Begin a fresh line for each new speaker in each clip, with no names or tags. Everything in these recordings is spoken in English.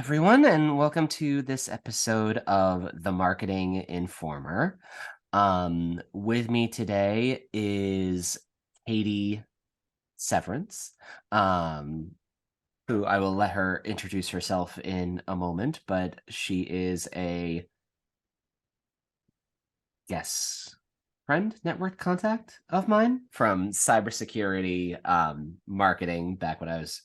everyone, and welcome to this episode of The Marketing Informer. With me today is Katy Severance, um, who I will let her introduce herself in a moment, but she is a friend, network contact of mine from cybersecurity marketing back when I was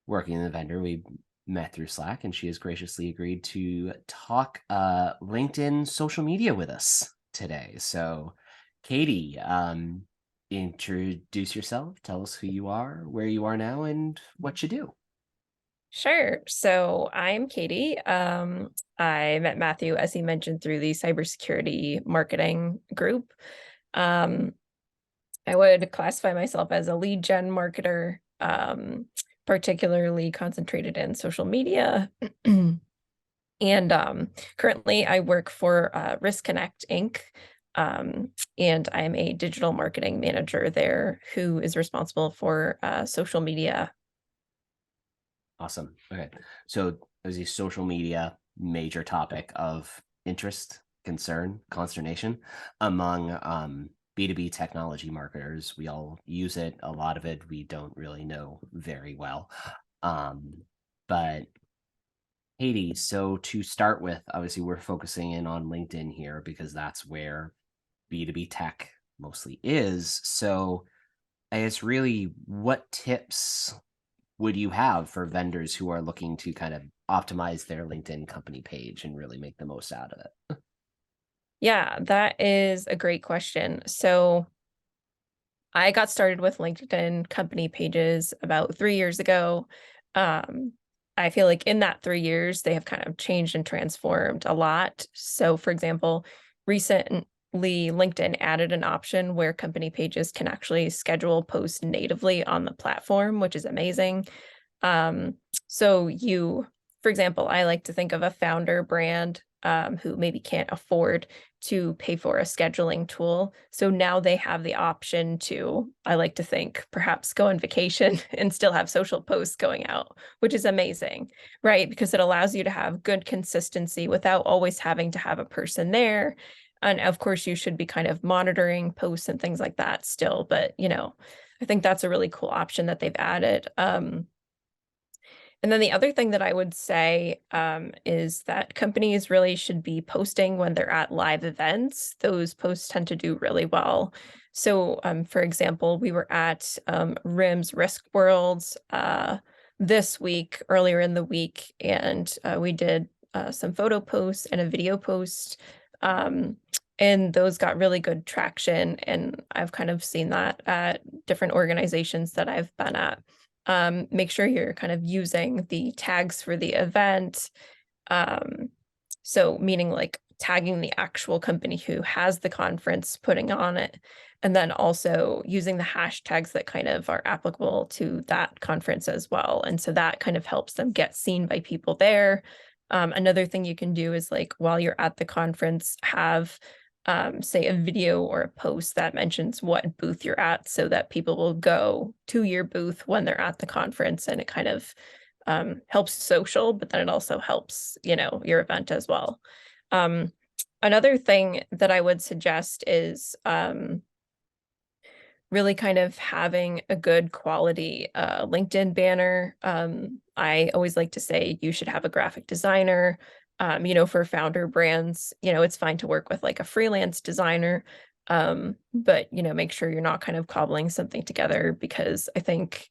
working in the vendor. We met through Slack, and she has graciously agreed to talk LinkedIn social media with us today. So, Katy, introduce yourself. Tell us who you are, where you are now, and what you do.
Sure. So I'm Katy. I met Matthew, as he mentioned, through the cybersecurity marketing group. Um, I would classify myself as a lead gen marketer, particularly concentrated in social media. And currently, I work for Risk Connect Inc. And I'm a digital marketing manager there who is responsible for social media.
Awesome. Okay. So, as a social media major topic of interest, concern, consternation among B2B technology marketers. We all use it. A lot of it we don't really know very well. But Katy, so to start with, obviously we're focusing in on LinkedIn here because that's where B2B tech mostly is. So I guess really what tips would you have for vendors who are looking to kind of optimize their LinkedIn company page and really make the most out of it?
Yeah, that is a great question. So I got started with LinkedIn company pages about 3 years ago. Um, I feel like in that 3 years, they have kind of changed and transformed a lot. So, for example, recently LinkedIn added an option where company pages can actually schedule posts natively on the platform, which is amazing. Um, so you, for example, I like to think of a founder brand who maybe can't afford to pay for a scheduling tool. So now they have the option to, I like to think, perhaps go on vacation and still have social posts going out, which is amazing, right? Because it allows you to have good consistency without always having to have a person there. And of course, you should be kind of monitoring posts and things like that still. But, I think that's a really cool option that they've added. And then the other thing that I would say is that companies really should be posting when they're at live events. Those posts tend to do really well. So, for example, we were at RIM's Risk Worlds this week, earlier in the week, and we did some photo posts and a video post. Um, and those got really good traction. And I've kind of seen that at different organizations that I've been at. Make sure you're kind of using the tags for the event. Um, so meaning like tagging the actual company who has the conference putting on it, and then also using the hashtags that kind of are applicable to that conference as well. And so that kind of helps them get seen by people there. Another thing you can do is like while you're at the conference, have say a video or a post that mentions what booth you're at so that people will go to your booth when they're at the conference, and it kind of helps social, but then it also helps, your event as well. Um, Another thing that I would suggest is really kind of having a good quality LinkedIn banner. I always like to say you should have a graphic designer. For founder brands, it's fine to work with like a freelance designer, but make sure you're not kind of cobbling something together, because I think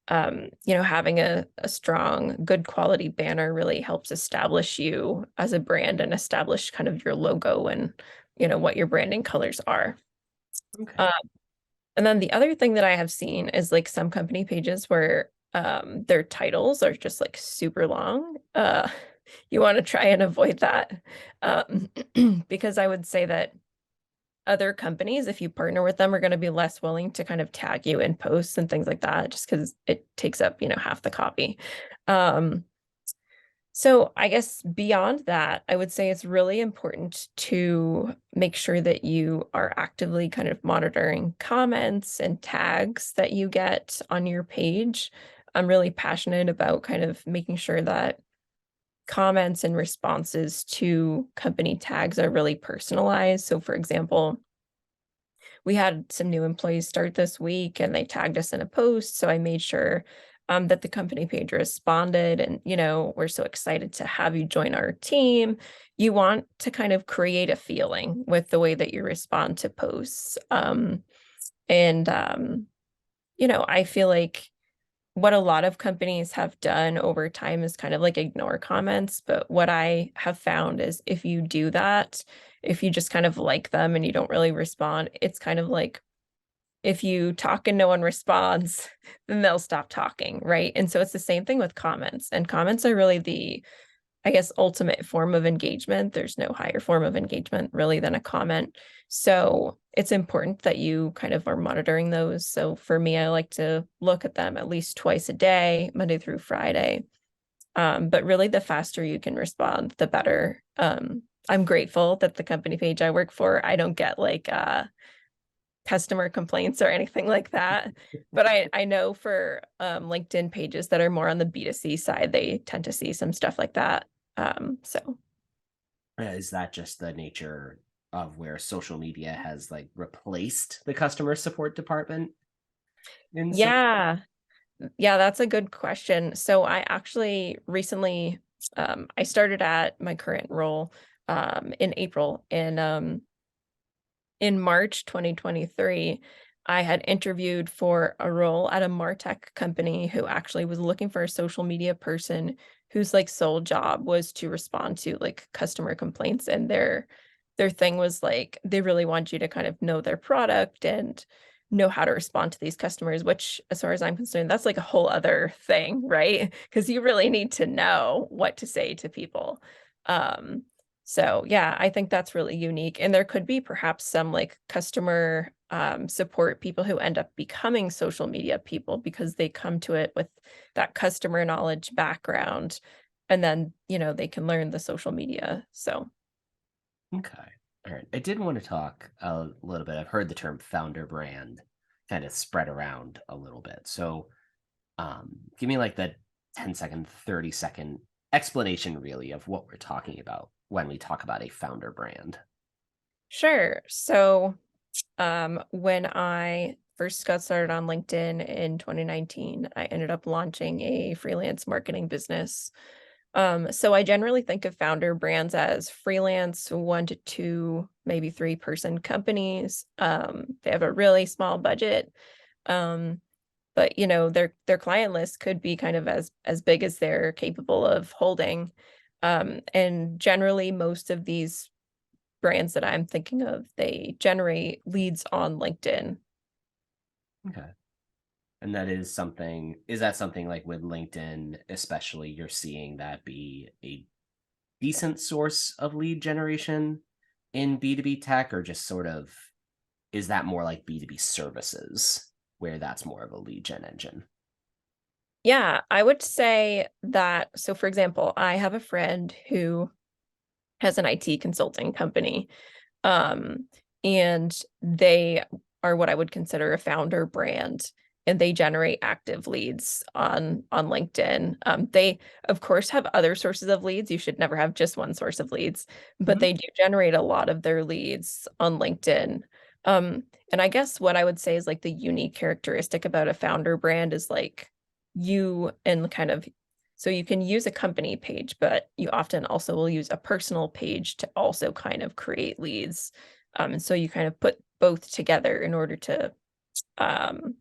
having a strong, good quality banner really helps establish you as a brand and establish kind of your logo and what your branding colors are.
Okay.
Uh, and then the other thing that I have seen is like some company pages where their titles are just like super long. You want to try and avoid that. Um, because I would say that other companies, if you partner with them, are going to be less willing to kind of tag you in posts and things like that, just because it takes up, half the copy. Um, so I guess beyond that, I would say it's really important to make sure that you are actively kind of monitoring comments and tags that you get on your page. I'm really passionate about kind of making sure that comments and responses to company tags are really personalized. So for example, we had some new employees start this week and they tagged us in a post. So I made sure that the company page responded and, we're so excited to have you join our team. You want to kind of create a feeling with the way that you respond to posts. And I feel like what a lot of companies have done over time is kind of like ignore comments. But what I have found is if you do that, if you just kind of like them and you don't really respond, it's kind of like if you talk and no one responds, then they'll stop talking, right? And so it's the same thing with comments. And comments are really the, I guess, ultimate form of engagement. There's no higher form of engagement really than a comment. So it's important that you kind of are monitoring those. So for me, I like to look at them at least twice a day, Monday through Friday. But really, the faster you can respond, the better. I'm grateful that the company page I work for, I don't get like customer complaints or anything like that. But I know for LinkedIn pages that are more on the B2C side, they tend to see some stuff like that. So
Is that just the nature of where social media has like replaced the customer support department in some?
yeah, yeah, that's a good question. So I actually recently I started at my current role in April, and in March 2023, I had interviewed for a role at a MarTech company who actually was looking for a social media person whose like sole job was to respond to like customer complaints. And their thing was like they really want you to kind of know their product and know how to respond to these customers, which as far as I'm concerned, that's like a whole other thing, right? Because you really need to know what to say to people. Um, so yeah, I think that's really unique. And there could be perhaps some like customer support people who end up becoming social media people because they come to it with that customer knowledge background. And then, they can learn the social media. So
Okay. All right. I did want to talk a little bit. I've heard the term founder brand kind of spread around a little bit. So give me like the 10-second, 30-second explanation really of what we're talking about when we talk about a founder brand.
sure. So when I first got started on LinkedIn in 2019, I ended up launching a freelance marketing business. So I generally think of founder brands as freelance 1 to 2, maybe 3-person companies. They have a really small budget. Um, but their client list could be kind of as big as they're capable of holding. And generally most of these brands that I'm thinking of, they generate leads on LinkedIn.
Okay. And that is that something like with LinkedIn, especially, you're seeing that be a decent source of lead generation in B2B tech, or just sort of is that more like B2B services where that's more of a lead gen engine?
Yeah, I would say that. So, for example, I have a friend who has an IT consulting company, um, and they are what I would consider a founder brand, and they generate active leads on LinkedIn. They, of course, have other sources of leads. You should never have just one source of leads, but
Mhm.
they do generate a lot of their leads on LinkedIn. Um, and I guess what I would say is like the unique characteristic about a founder brand is like you and kind of so you can use a company page, but you often also will use a personal page to also kind of create leads. And so you kind of put both together in order to, um,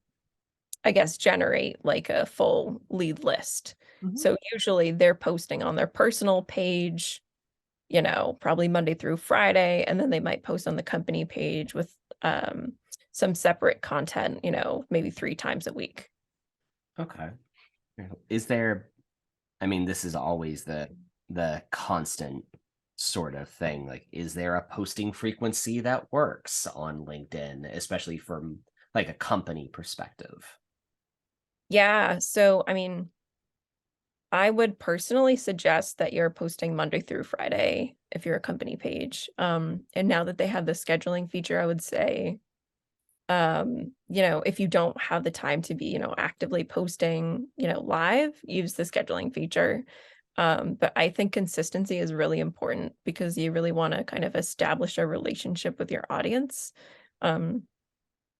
I guess, generate like a full lead list.
Mhm.
So usually they're posting on their personal page, probably Monday through Friday, and then they might post on the company page with some separate content, maybe 3 times a week.
Okay. Is there, I mean, this is always the constant sort of thing. Like, is there a posting frequency that works on LinkedIn, especially from like a company perspective?
Yeah. So, I mean, I would personally suggest that you're posting Monday through Friday if you're a company page. And now that they have the scheduling feature, I would say, if you don't have the time to be, actively posting, live, use the scheduling feature. But I think consistency is really important because you really want to kind of establish a relationship with your audience. Um,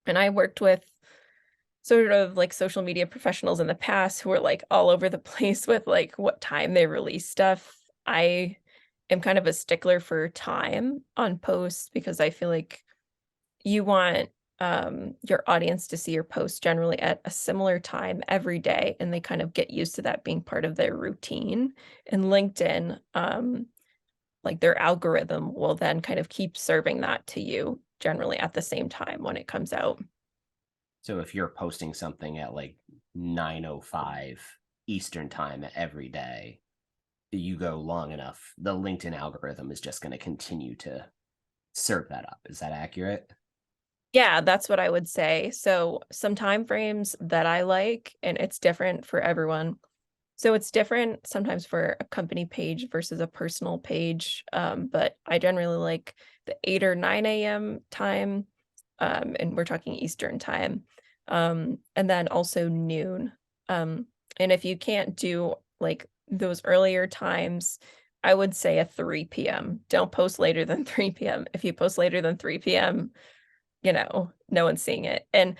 and I worked with sort of like social media professionals in the past who were like all over the place with like what time they release stuff. I am kind of a stickler for time on posts because I feel like you want your audience to see your posts generally at a similar time every day and they kind of get used to that being part of their routine. And LinkedIn, like their algorithm will then kind of keep serving that to you generally at the same time when it comes out.
So if you're posting something at like 9:05 Eastern time every day, you go long enough, the LinkedIn algorithm is just going to continue to serve that up. Is that accurate?
Yeah, that's what I would say. So some time frames that I like, and it's different for everyone. So it's different sometimes for a company page versus a personal page. But I generally like the 8 or 9 a.m. time. And we're talking Eastern time. And then also noon. And if you can't do like those earlier times, I would say a 3 p.m. Don't post later than 3 p.m. If you post later than 3 p.m., no one's seeing it. And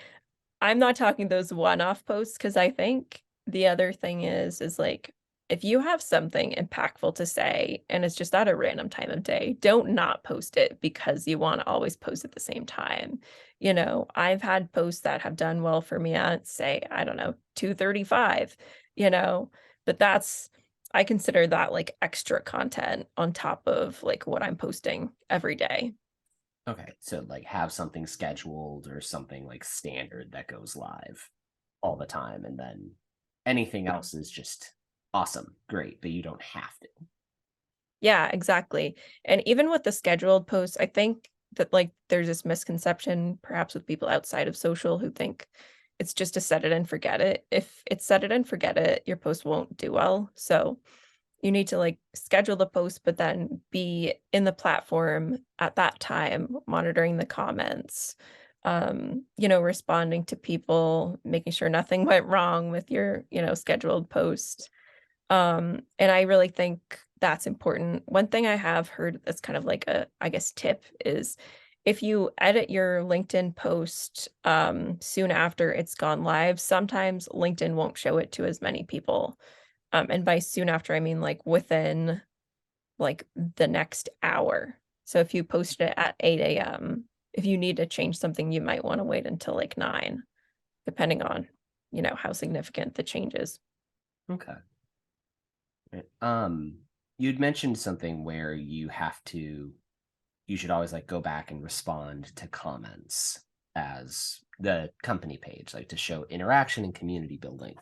I'm not talking those one-off posts because I think the other thing is like, if you have something impactful to say and it's just at a random time of day, don't not post it because you wanna always post at the same time. I've had posts that have done well for me at, say, I don't know, 2:35, you know, but I consider that, like, extra content on top of, like, what I'm posting every day.
Okay. So like have something scheduled or something like standard that goes live all the time. And then anything else is just awesome, great, but you don't have to.
Yeah, exactly. And even with the scheduled posts, I think that like there's this misconception perhaps with people outside of social who think it's just to set it and forget it. If it's set it and forget it, your post won't do well. So you need to like schedule the post, but then be in the platform at that time, monitoring the comments, responding to people, making sure nothing went wrong with your, scheduled post. And I really think that's important. One thing I have heard that's kind of like a, I guess, tip is if you edit your LinkedIn post soon after it's gone live, sometimes LinkedIn won't show it to as many people. And by soon after, I mean like within like the next hour. So if you posted it at 8 a.m., if you need to change something, you might want to wait until like 9, depending on, how significant the change is.
Okay. Right. You'd mentioned something where you should always like go back and respond to comments as the company page, like to show interaction and community building.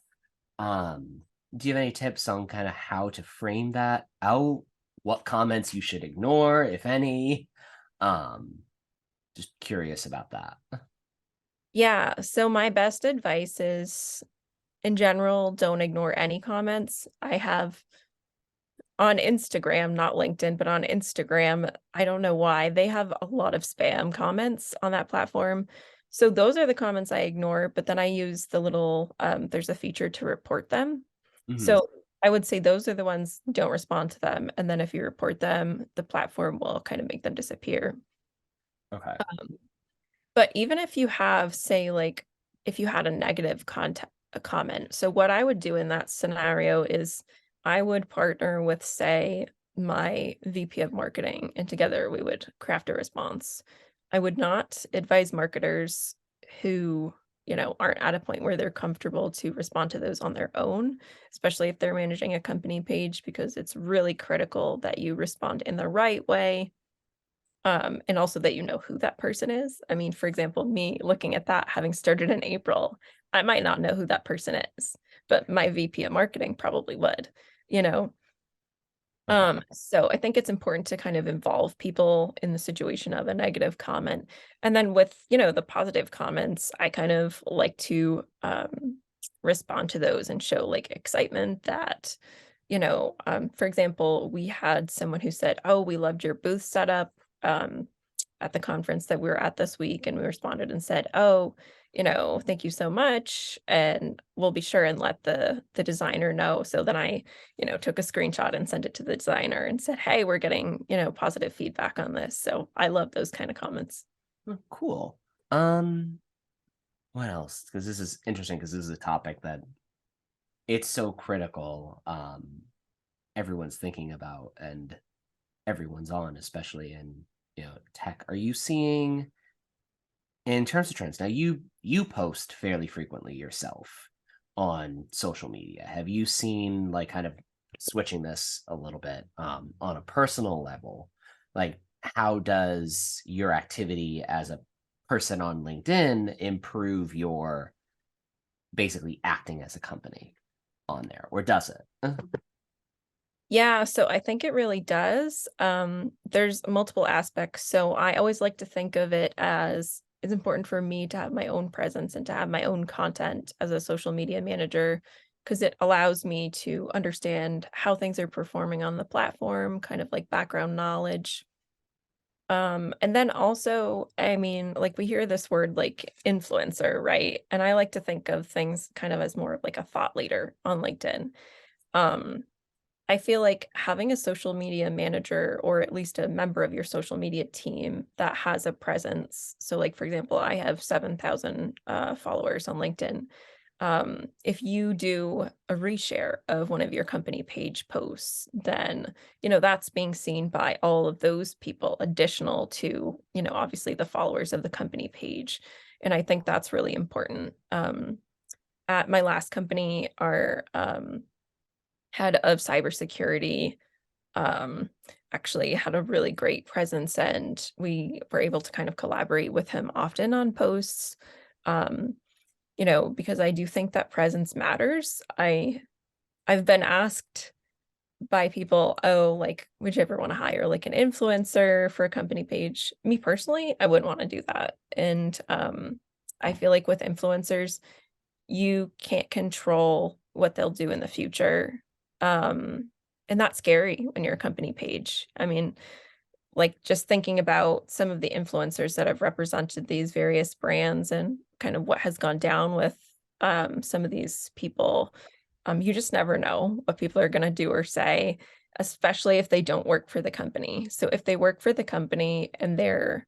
Um, do you have any tips on kind of how to frame that out? What comments you should ignore, if any? Um, just curious about that.
Yeah, so my best advice is in general, don't ignore any comments. I have on Instagram, not LinkedIn, but on Instagram, I don't know why they have a lot of spam comments on that platform. So those are the comments I ignore, but then I use the little there's a feature to report them.
Mhm.
So I would say those are the ones, don't respond to them. And then if you report them, the platform will kind of make them disappear.
Okay.
But even if you have, say, like, if you had a negative a comment, so what I would do in that scenario is I would partner with, say, my VP of marketing, and together we would craft a response. I would not advise marketers who, aren't at a point where they're comfortable to respond to those on their own, especially if they're managing a company page, because it's really critical that you respond in the right way, and also that you know who that person is. I mean, for example, me looking at that, having started in April, I might not know who that person is, but my VP of marketing probably would, you know?
Okay.
So I think it's important to kind of involve people in the situation of a negative comment. And then with, the positive comments, I kind of like to respond to those and show like excitement that, for example, we had someone who said, "Oh, we loved your booth setup." Um, at the conference that we were at this week, and we responded and said, "Oh, thank you so much, and we'll be sure and let the designer know." So then I, took a screenshot and sent it to the designer and said, "Hey, we're getting, positive feedback on this." So I love those kind of comments.
Oh, cool. Um, what else? Because this is interesting because this is a topic that it's so critical. Everyone's thinking about and everyone's on, especially in tech. Are you seeing in terms of trends now? You post fairly frequently yourself on social media. Have you seen like kind of switching this a little bit on a personal level? Like, how does your activity as a person on LinkedIn improve your basically acting as a company on there, or does it?
Yeah, so I think it really does. There's multiple aspects. So I always like to think of it as it's important for me to have my own presence and to have my own content as a social media manager because it allows me to understand how things are performing on the platform, kind of like background knowledge. And then also, I mean, like we hear this word like influencer, right? And I like to think of things kind of as more of like a thought leader on LinkedIn. Um, I feel like having a social media manager or at least a member of your social media team that has a presence. So, like for example, I have 7,000 followers on LinkedIn. If you do a reshare of one of your company page posts, then that's being seen by all of those people, additional to obviously the followers of the company page, and I think that's really important. At my last company, our head of cybersecurity, um, actually had a really great presence, and we were able to kind of collaborate with him often on posts, um, because I do think that presence matters. I've been asked by people, "Oh, like, would you ever wanna hire, like, an influencer for a company page?" Me personally, I wouldn't wanna do that, and, I feel like with influencers, you can't control what they'll do in the future, um, and that's scary when you're a company page. I mean, like, just thinking about some of the influencers that have represented these various brands and kind of what has gone down with, some of these people, you just never know what people are gonna do or say, especially if they don't work for the company. So if they work for the company and they're,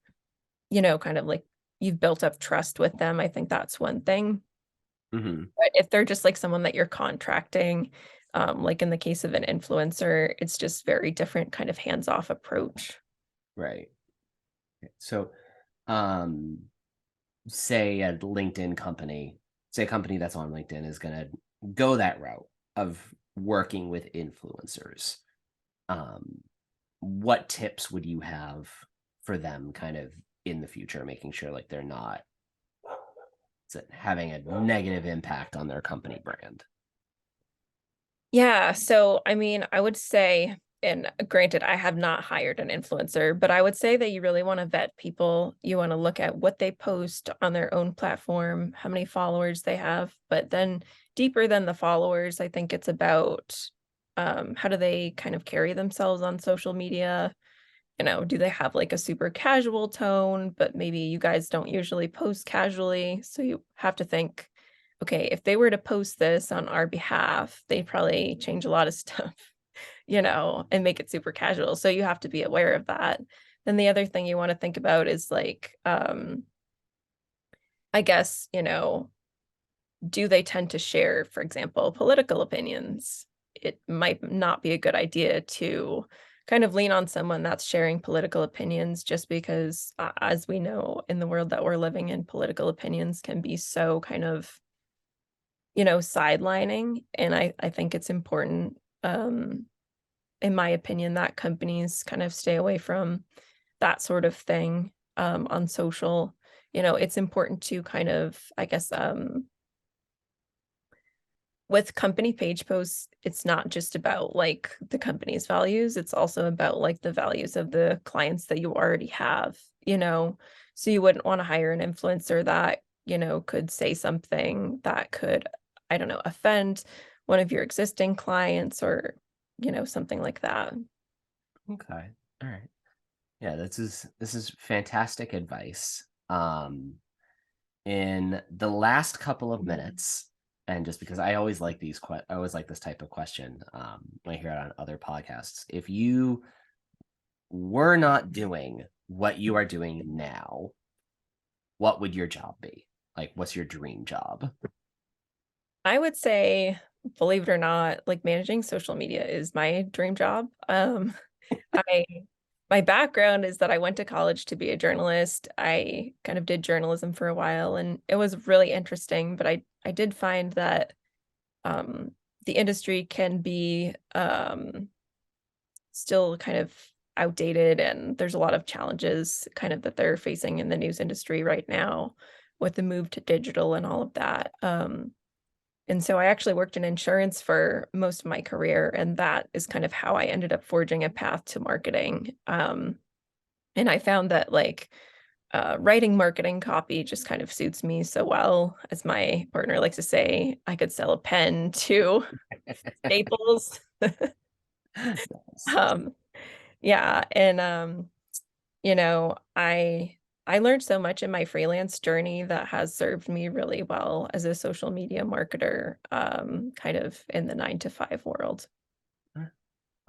kind of like you've built up trust with them, I think that's one thing.
Hmm.
But if they're just, like, someone that you're contracting, like in the case of an influencer, it's just very different kind of hands-off approach.
Right. So, um, say a LinkedIn company, say a company that's on LinkedIn is going to go that route of working with influencers. Um, what tips would you have for them kind of in the future, making sure like they're not having a negative impact on their company brand?
Yeah, so, I mean, I would say and granted, I have not hired an influencer, but I would say that you really wanna vet people. You wanna look at what they post on their own platform, how many followers they have, but then deeper than the followers, I think it's about, how do they kind of carry themselves on social media? Do they have like a super casual tone, but maybe you guys don't usually post casually. So you have to think, okay, if they were to post this on our behalf, they'd probably change a lot of stuff, and make it super casual. So you have to be aware of that. Then the other thing you want to think about is like, I guess, do they tend to share, for example, political opinions? It might not be a good idea to kind of lean on someone that's sharing political opinions just because, as we know in the world that we're living in, political opinions can be so kind of, sidelining. And I think it's important, in my opinion, that companies kind of stay away from that sort of thing on social. It's important to kind of, I guess, with company page posts, it's not just about, like, the company's values, it's also about, like, the values of the clients that you already have, you know? So you wouldn't wanna hire an influencer that, could say something that could, I don't know, offend one of your existing clients or, something like that.
Okay. All right. Yeah, this is fantastic advice. in the last couple of minutes, and just because I always like I always like this type of question when I hear it on other podcasts. If you were not doing what you are doing now, what would your job be? Like, what's your dream job?
I would say, believe it or not, like managing social media is my dream job. I my background is that I went to college to be a journalist. I kind of did journalism for a while and it was really interesting, but I did find that um the industry can be still kind of outdated and there's a lot of challenges kind of that they're facing in the news industry right now with the move to digital and all of that. And so I actually worked in insurance for most of my career, and that is kind of how I ended up forging a path to marketing. And I found that writing marketing copy just kind of suits me so well. As my partner likes to say, I could sell a pen to Staples.
Yes.
Um, yeah, and you know, I learned so much in my freelance journey that has served me really well as a social media marketer, kind of in the 9 to 5 world.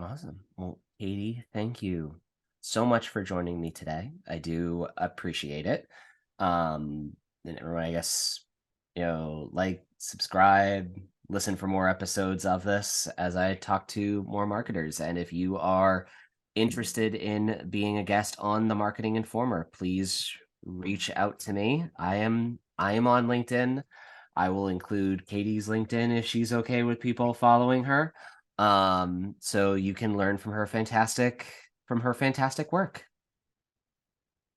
Awesome. Well, Katie, thank you so much for joining me today. I do appreciate it. And everyone, I guess, like, subscribe, listen for more episodes of this as I talk to more marketers. And if you are interested in being a guest on the Marketing Informer, please reach out to me. I am on LinkedIn. I will include Katie's LinkedIn if she's okay with people following her. So you can learn from her fantastic work.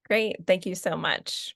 Great. Thank you so much.